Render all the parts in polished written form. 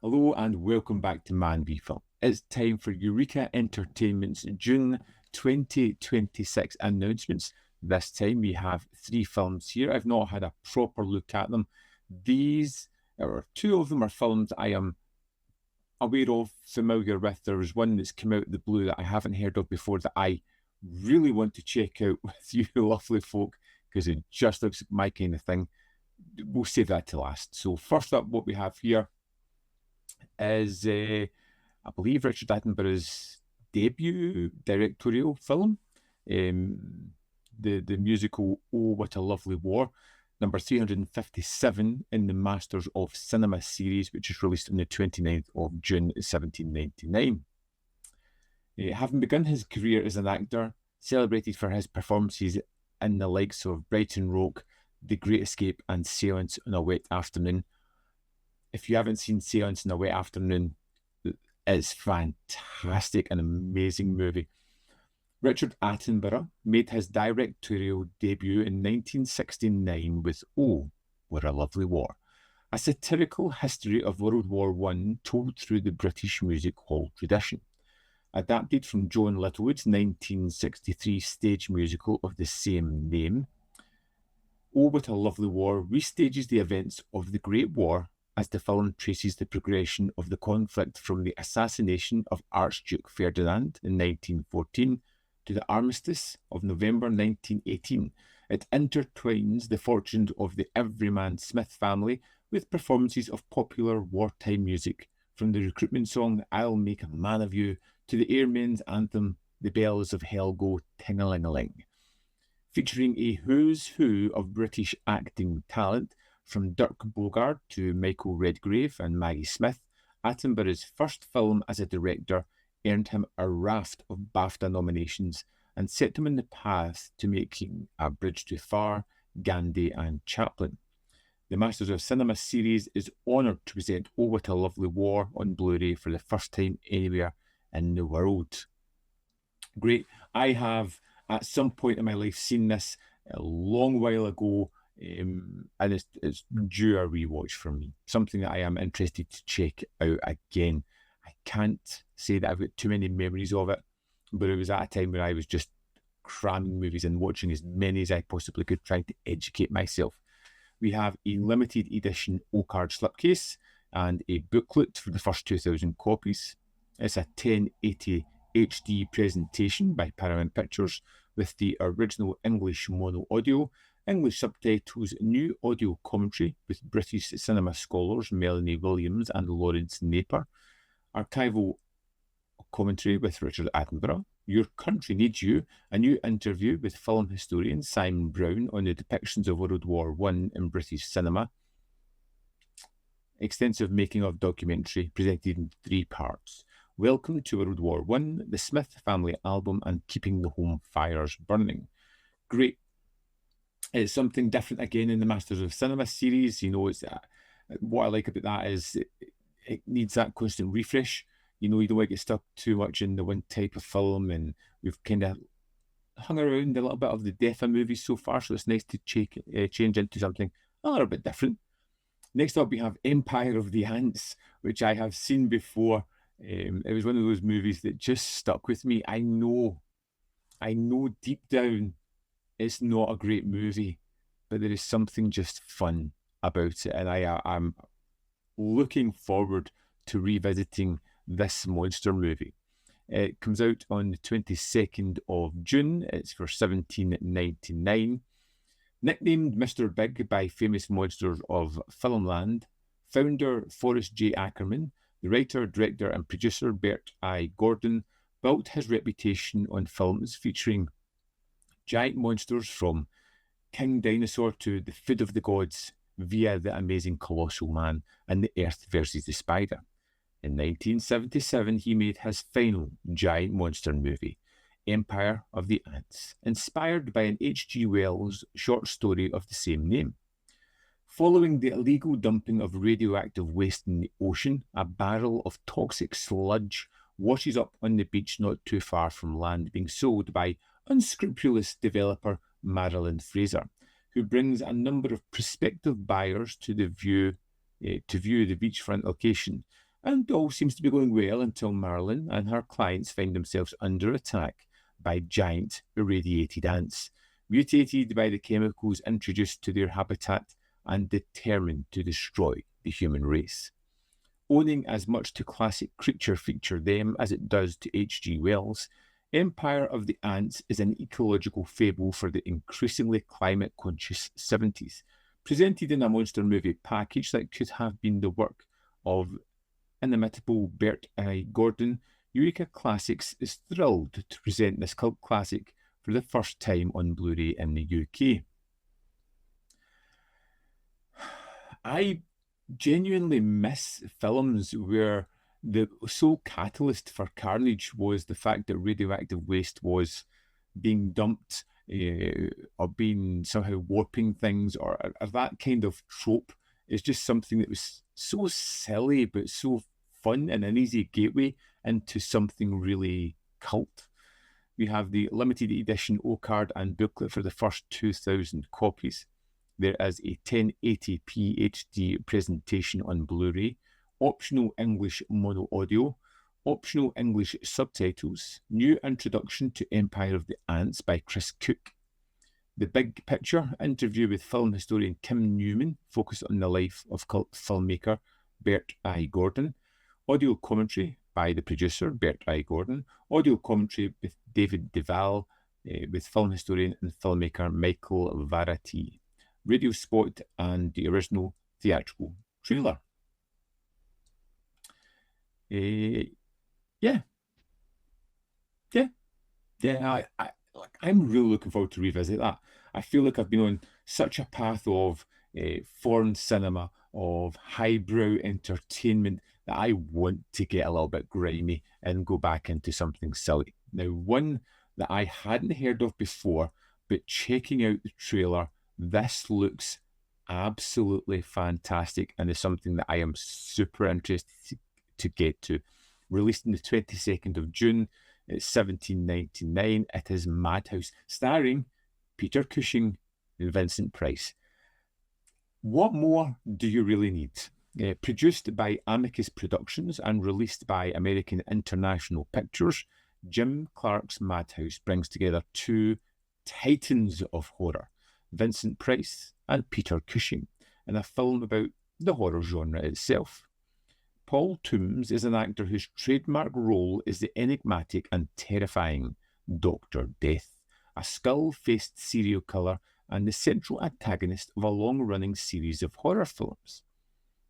Hello and welcome back to Man v Film. It's time for Eureka Entertainment's June 2026 announcements. This time we have 3 films here. I've not had a proper look at them. These, or 2 of them, are films I am aware of, familiar with. There's one that's come out the blue that I haven't heard of before that I really want to check out with you lovely folk because it just looks like my kind of thing. We'll save that to last. So first up, what we have here is, I believe, Richard Attenborough's debut directorial film, the musical Oh, What a Lovely War, number 357 in the Masters of Cinema series, which is released on the 29th of June 1799. Having begun his career as an actor, celebrated for his performances in the likes of Brighton Rock, The Great Escape and Seance on a Wet Afternoon. If you haven't seen Seance on a Wet Afternoon, it's fantastic, an amazing movie. Richard Attenborough made his directorial debut in 1969 with Oh, What a Lovely War, a satirical history of World War I told through the British music hall tradition. Adapted from John Littlewood's 1963 stage musical of the same name, Oh, What a Lovely War restages the events of the Great War as the film traces the progression of the conflict from the assassination of Archduke Ferdinand in 1914 to the armistice of November 1918. It intertwines the fortunes of the everyman Smith family with performances of popular wartime music, from the recruitment song I'll Make a Man of You to the airmen's anthem The Bells of Hell Go Ting-a-ling-a-ling. Featuring a who's who of British acting talent, from Dirk Bogarde to Michael Redgrave and Maggie Smith, Attenborough's first film as a director earned him a raft of BAFTA nominations and set him on the path to making A Bridge Too Far, Gandhi and Chaplin. The Masters of Cinema series is honoured to present Oh, What a Lovely War on Blu-ray for the first time anywhere in the world. Great. I have at some point in my life seen this a long while ago, and it's due a rewatch for me. Something that I am interested to check out again. I can't say that I've got too many memories of it, but it was at a time when I was just cramming movies and watching as many as I possibly could, trying to educate myself. We have a limited edition O-card slipcase and a booklet for the first 2,000 copies. It's a 1080 HD presentation by Paramount Pictures with the original English mono audio, English subtitles, new audio commentary with British cinema scholars Melanie Williams and Lawrence Napier, archival commentary with Richard Attenborough, Your Country Needs You, a new interview with film historian Simon Brown on the depictions of World War I in British cinema, extensive making of documentary presented in 3 parts, Welcome to World War I, the Smith Family Album, and Keeping the Home Fires Burning. Great. It's something different again in the Masters of Cinema series. You know, it's what I like about that is it needs that constant refresh. You know, you don't want to get stuck too much in the one type of film, and we've kind of hung around a little bit of the DEFA movies so far, so it's nice to change into something a little bit different. Next up, we have Empire of the Ants, which I have seen before. It was one of those movies that just stuck with me. I know deep down it's not a great movie, but there is something just fun about it, and I'm looking forward to revisiting this monster movie. It comes out on the 22nd of June. It's for $17.99. Nicknamed Mr. Big by famous monsters of Filmland, founder Forrest J. Ackerman, the writer, director and producer Bert I. Gordon built his reputation on films featuring giant monsters from King Dinosaur to The Food of the Gods via The Amazing Colossal Man and The Earth versus the Spider. In 1977, he made his final giant monster movie, Empire of the Ants, inspired by an H.G. Wells short story of the same name. Following the illegal dumping of radioactive waste in the ocean, a barrel of toxic sludge washes up on the beach not too far from land, being sold by unscrupulous developer Marilyn Fraser, who brings a number of prospective buyers to view the beachfront location. And all seems to be going well until Marilyn and her clients find themselves under attack by giant irradiated ants, mutated by the chemicals introduced to their habitat and determined to destroy the human race. Owning as much to classic creature feature them as it does to H.G. Wells, Empire of the Ants is an ecological fable for the increasingly climate-conscious 70s, presented in a monster movie package that could have been the work of inimitable Bert I. Gordon. Eureka Classics is thrilled to present this cult classic for the first time on Blu-ray in the UK. I genuinely miss films where the sole catalyst for carnage was the fact that radioactive waste was being dumped or being somehow warping things, or that kind of trope is just something that was so silly but so fun and an easy gateway into something really cult. We have the limited edition O-card and booklet for the first 2,000 copies. There is a 1080p HD presentation on Blu-ray, optional English mono audio, optional English subtitles, new introduction to Empire of the Ants by Chris Cook, the big picture interview with film historian Kim Newman, focused on the life of cult filmmaker Bert I. Gordon, audio commentary by the producer Bert I. Gordon, audio commentary with David Duvall, with film historian and filmmaker Michael Varity, radio spot, and the original theatrical trailer. I'm really looking forward to revisit that. I feel like I've been on such a path of foreign cinema, of highbrow entertainment, that I want to get a little bit grimy and go back into something silly. Now, one that I hadn't heard of before, but checking out the trailer, this looks absolutely fantastic and is something that I am super interested to get to. Released on the 22nd of June, it's $17.99. It is Madhouse, starring Peter Cushing and Vincent Price. What more do you really need? Produced by Amicus Productions and released by American International Pictures, Jim Clark's Madhouse brings together two titans of horror, Vincent Price and Peter Cushing, in a film about the horror genre itself. Paul Toombs is an actor whose trademark role is the enigmatic and terrifying Dr. Death, a skull-faced serial killer and the central antagonist of a long-running series of horror films.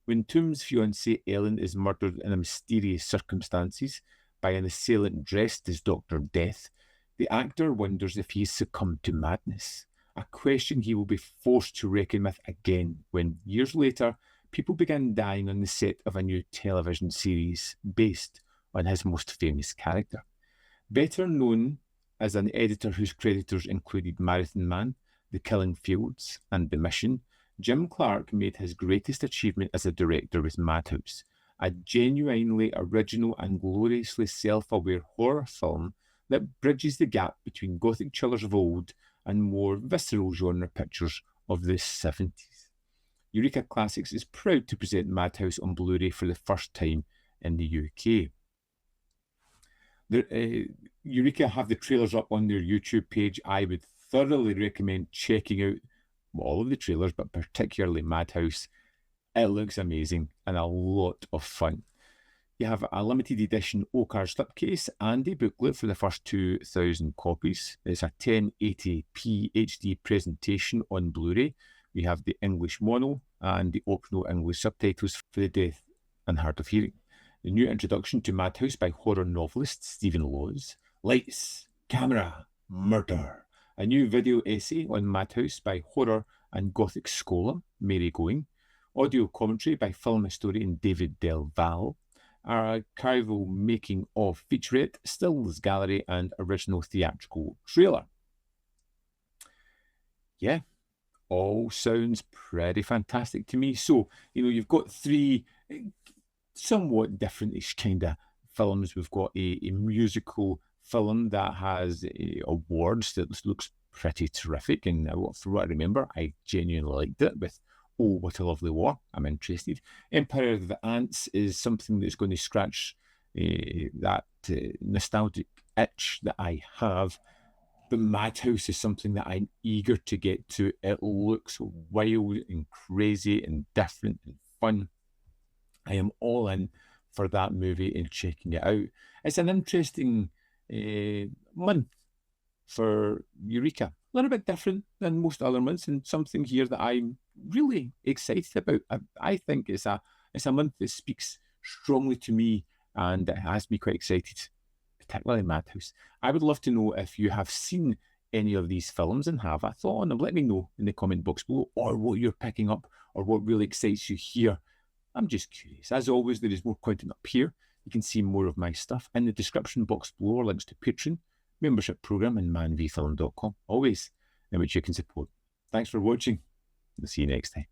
When Toombs' fiancée Ellen is murdered in mysterious circumstances by an assailant dressed as Dr. Death, the actor wonders if he has succumbed to madness, a question he will be forced to reckon with again when, years later, people begin dying on the set of a new television series based on his most famous character. Better known as an editor whose creditors included Marathon Man, The Killing Fields, and The Mission, Jim Clark made his greatest achievement as a director with Madhouse, a genuinely original and gloriously self-aware horror film that bridges the gap between gothic chillers of old and more visceral genre pictures of the 70s. Eureka Classics is proud to present Madhouse on Blu-ray for the first time in the UK. Eureka have the trailers up on their YouTube page. I would thoroughly recommend checking out all of the trailers, but particularly Madhouse. It looks amazing and a lot of fun. You have a limited edition O-card slipcase and a booklet for the first 2,000 copies. It's a 1080p HD presentation on Blu-ray. We have the English mono and the optional English subtitles for the deaf and hard of hearing. The new introduction to Madhouse by horror novelist Stephen Laws. Lights, camera, murder. A new video essay on Madhouse by horror and gothic scholar Mary Going. Audio commentary by film historian David Del Valle. Archival making of featurette, stills gallery, and original theatrical trailer. Yeah, all sounds pretty fantastic to me. So, you've got three somewhat different-ish kind of films. We've got a musical film that has awards that looks pretty terrific, and for what I remember, I genuinely liked it, with Oh, What a Lovely War. I'm interested. Empire of the Ants is something that's going to scratch that nostalgic itch that I have. But Madhouse is something that I'm eager to get to. It looks wild and crazy and different and fun. I am all in for that movie and checking it out. It's an interesting month for Eureka. A little bit different than most other months, and something here that I'm really excited about. I think it's a month that speaks strongly to me, and it has me quite excited, particularly Madhouse. I would love to know if you have seen any of these films and have a thought on them. Let me know in the comment box below, or what you're picking up, or what really excites you here. I'm just curious. As always, there is more content up here. You can see more of my stuff in the description box below, or links to Patreon, membership program, and manvfilm.com, always, in which you can support. Thanks for watching. We'll see you next time.